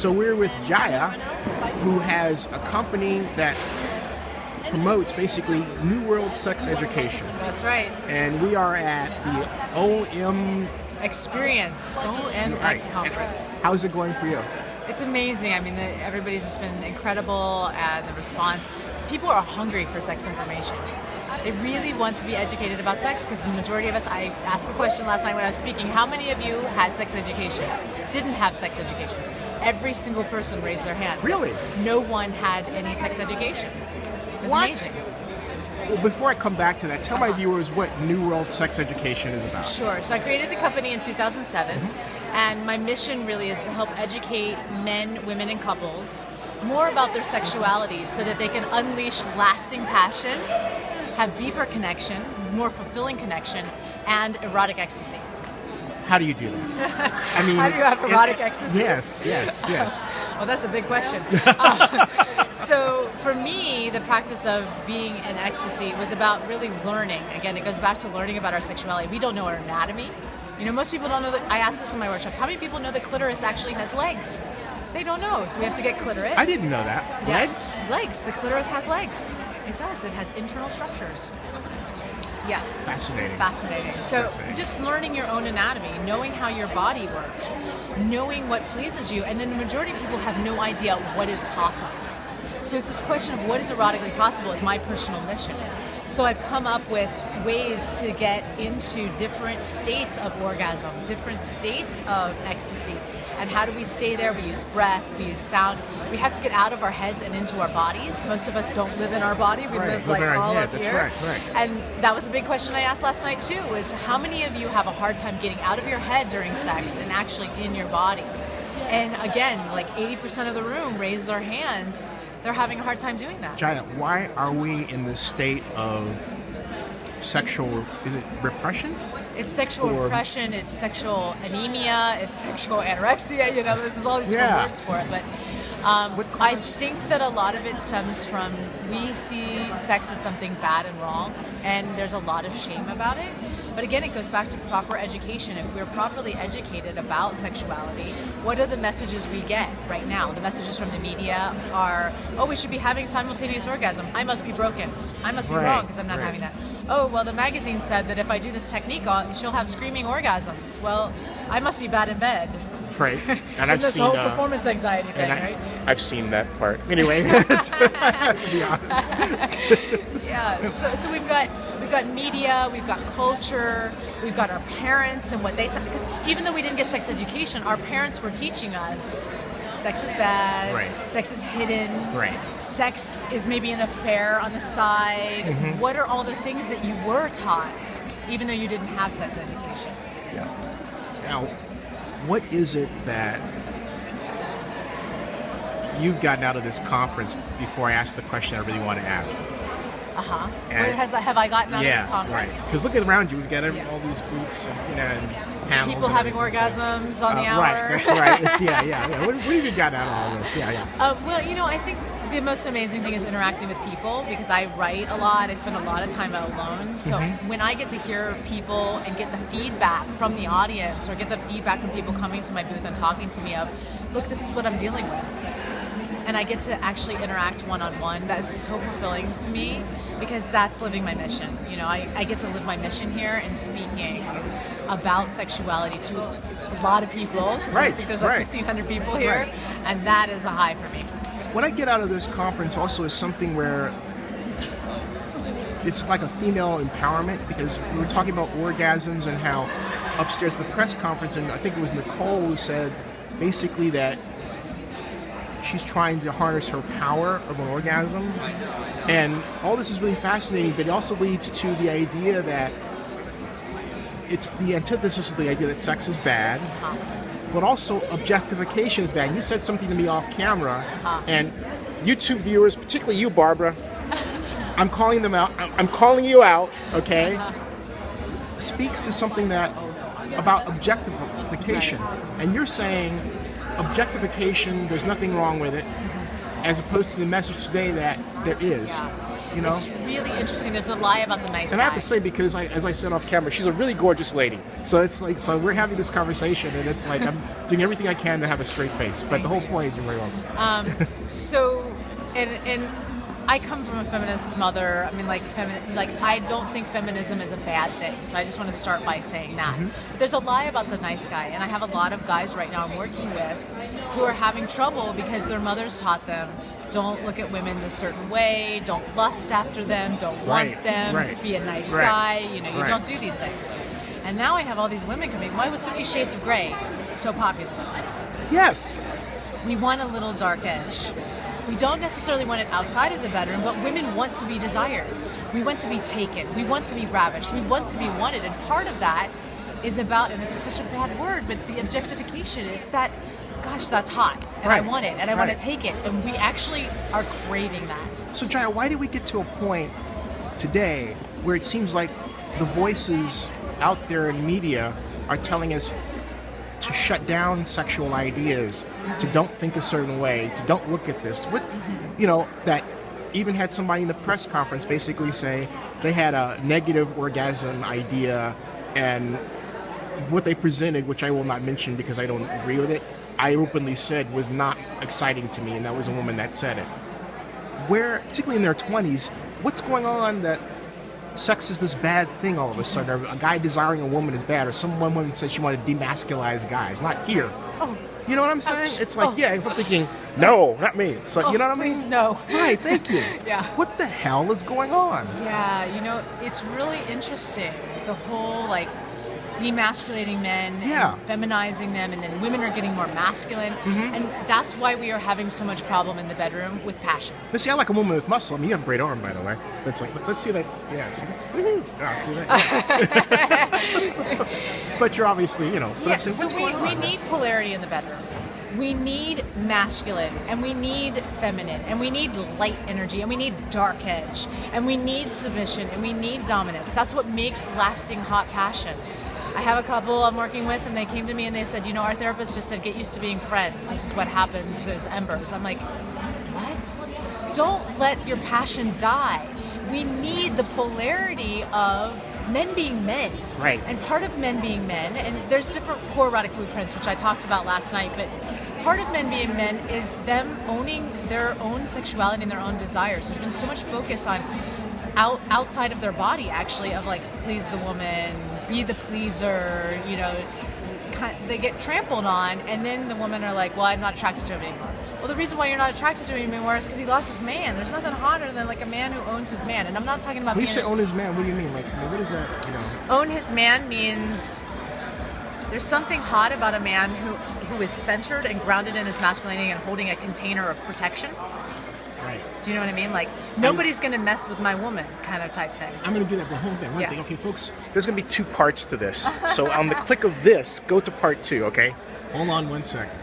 So we're with Jaiya, who has a company that promotes basically New World Sex Education. That's right. And we are at the OMX2014 conference. How's it going for you? It's amazing. I mean, everybody's just been incredible, and the response. People are hungry for sex information. They really want to be educated about sex, because the majority of us, I asked the question last night when I was speaking, how many of you had sex education? Didn't have sex education? Every single person raised their hand. Really? No one had any sex education. It was amazing. Well, before I come back to that, tell my viewers what New World Sex Education is about. Sure. So I created the company in 2007, and my mission really is to help educate men, women, and couples more about their sexuality so that they can unleash lasting passion, have deeper connection, more fulfilling connection, and erotic ecstasy. How do you do that? I mean, how do you have erotic ecstasy? Yes. Well, that's a big question. So for me, the practice of being in ecstasy was about really learning. Again, it goes back to learning about our sexuality. We don't know our anatomy. You know, most people don't know that. I ask this in my workshops. How many people know the clitoris actually has legs? They don't know, so we have to get clitoris. I didn't know that. Yeah. Legs? Legs. The clitoris has legs. It does. It has internal structures. Yeah. Fascinating. So just learning your own anatomy, knowing how your body works, knowing what pleases you, and then the majority of people have no idea what is possible. So it's this question of what is erotically possible is my personal mission. So I've come up with ways to get into different states of orgasm, different states of ecstasy. And how do we stay there? We use breath, we use sound. We have to get out of our heads and into our bodies. Most of us don't live in our body. We live like all up here. Right. And that was a big question I asked last night too, was how many of you have a hard time getting out of your head during sex and actually in your body? And again, like 80% of the room raised their hands. They're having a hard time doing that. Jaiya, why are we in this state of sexual, is it repression? It's sexual repression, it's sexual anemia, it's sexual anorexia, you know, there's all these different words for it. But I think that a lot of it stems from, we see sex as something bad and wrong, and there's a lot of shame about it. But again, it goes back to proper education. If we're properly educated about sexuality, what are the messages we get right now? The messages from the media are, oh, we should be having simultaneous orgasm. I must be broken. I must be wrong because I'm not having that. Oh, well, the magazine said that if I do this technique, she'll have screaming orgasms. Well, I must be bad in bed. Right. And I've seen whole performance anxiety thing, right? I've seen that part. Anyway, to be honest. Yeah. So we've got media, we've got culture, we've got our parents and what they tell. Because even though we didn't get sex education, our parents were teaching us sex is bad, sex is hidden, sex is maybe an affair on the side. What are all the things that you were taught, even though you didn't have sex education? Yeah. Now, what is it that you've gotten out of this conference before I ask the question I really want to ask? What have I gotten out of this conference? Right. Because looking around you, we've got all these booths and, and panels. People having orgasms on the hour. Right, that's right. Yeah. What have you got out of all this? Well, you know, I think the most amazing thing is interacting with people, because I write a lot. I spend a lot of time alone. So when I get to hear people and get the feedback from the audience, or get the feedback from people coming to my booth and talking to me of, look, this is what I'm dealing with. And I get to actually interact one-on-one. That is so fulfilling to me, because that's living my mission. You know, I get to live my mission here in speaking about sexuality to a lot of people. I think there's like 1,500 people here, and that is a high for me. What I get out of this conference also is something where it's like a female empowerment, because we were talking about orgasms and how upstairs at the press conference, and I think it was Nicole who said basically that she's trying to harness her power of an orgasm. And all this is really fascinating, but it also leads to the idea that it's the antithesis of the idea that sex is bad, but also objectification is bad. And you said something to me off camera, and YouTube viewers, particularly you, Barbara, I'm calling them out, I'm calling you out, okay? Speaks to something that, about objectification. And you're saying objectification, there's nothing wrong with it, as opposed to the message today that there is. You know, it's really interesting. There's the lie about the nice guy. And I have to say, because as I said off camera, she's a really gorgeous lady. So it's like, so we're having this conversation, and it's like I'm doing everything I can to have a straight face. But the whole point is you're very welcome. And I come from a feminist mother. I mean, like I don't think feminism is a bad thing. So I just want to start by saying that. But there's a lie about the nice guy, and I have a lot of guys right now I'm working with who are having trouble because their mothers taught them, don't look at women a certain way, don't lust after them, don't want them, be a nice guy, you know, you don't do these things. And now I have all these women coming. Why was 50 Shades of Grey so popular? Yes. We want a little dark edge. We don't necessarily want it outside of the bedroom, but women want to be desired. We want to be taken. We want to be ravished. We want to be wanted. And part of that is about, and this is such a bad word, but the objectification. It's that, gosh, that's hot, and I want it, and I want to take it. And we actually are craving that. So, Jaiya, why did we get to a point today where it seems like the voices out there in media are telling us to shut down sexual ideas, to don't think a certain way, to don't look at this? What, you know, that even had somebody in the press conference basically say they had a negative orgasm idea, and what they presented, which I will not mention because I don't agree with it, I openly said was not exciting to me, and that was a woman that said it. Where, particularly in their 20s, what's going on that sex is this bad thing all of a sudden, or a guy desiring a woman is bad, or some woman said she wanted to demasculize guys? Not here. Oh. You know what I'm saying? It's like, I'm thinking, no, not me. It's like, you know what I mean? Please, no. Right, thank you. Yeah. What the hell is going on? Yeah, you know, it's really interesting. The whole, like, demasculating men and feminizing them, and then women are getting more masculine, and that's why we are having so much problem in the bedroom with passion. See, I like a woman with muscle. I mean, you have a great arm, by the way. It's like, let's see that. Yeah, see that? See that? But you're obviously, you know. Yes, so we need polarity in the bedroom. We need masculine, and we need feminine, and we need light energy, and we need dark edge, and we need submission, and we need dominance. That's what makes lasting hot passion. I have a couple I'm working with, and they came to me and they said, you know, our therapist just said, get used to being friends. This is what happens. There's embers. I'm like, what? Don't let your passion die. We need the polarity of men being men. Right. And part of men being men, and there's different core erotic blueprints, which I talked about last night, but part of men being men is them owning their own sexuality and their own desires. There's been so much focus on outside of their body, actually, of like, please the woman, be the pleaser, you know, they get trampled on, and then the women are like, well, I'm not attracted to him anymore. Well, the reason why you're not attracted to him anymore is because he lost his man. There's nothing hotter than like a man who owns his man. And I'm not talking about when you say own his man, what do you mean? Like, what is that, you know? Own his man means there's something hot about a man who is centered and grounded in his masculinity and holding a container of protection. Right. Do you know what I mean? Like, nobody's going to mess with my woman kind of type thing. I'm going to do that the whole thing. One thing. Okay, folks, there's going to be 2 parts to this. So on the click of this, go to part 2, okay? Hold on 1 second.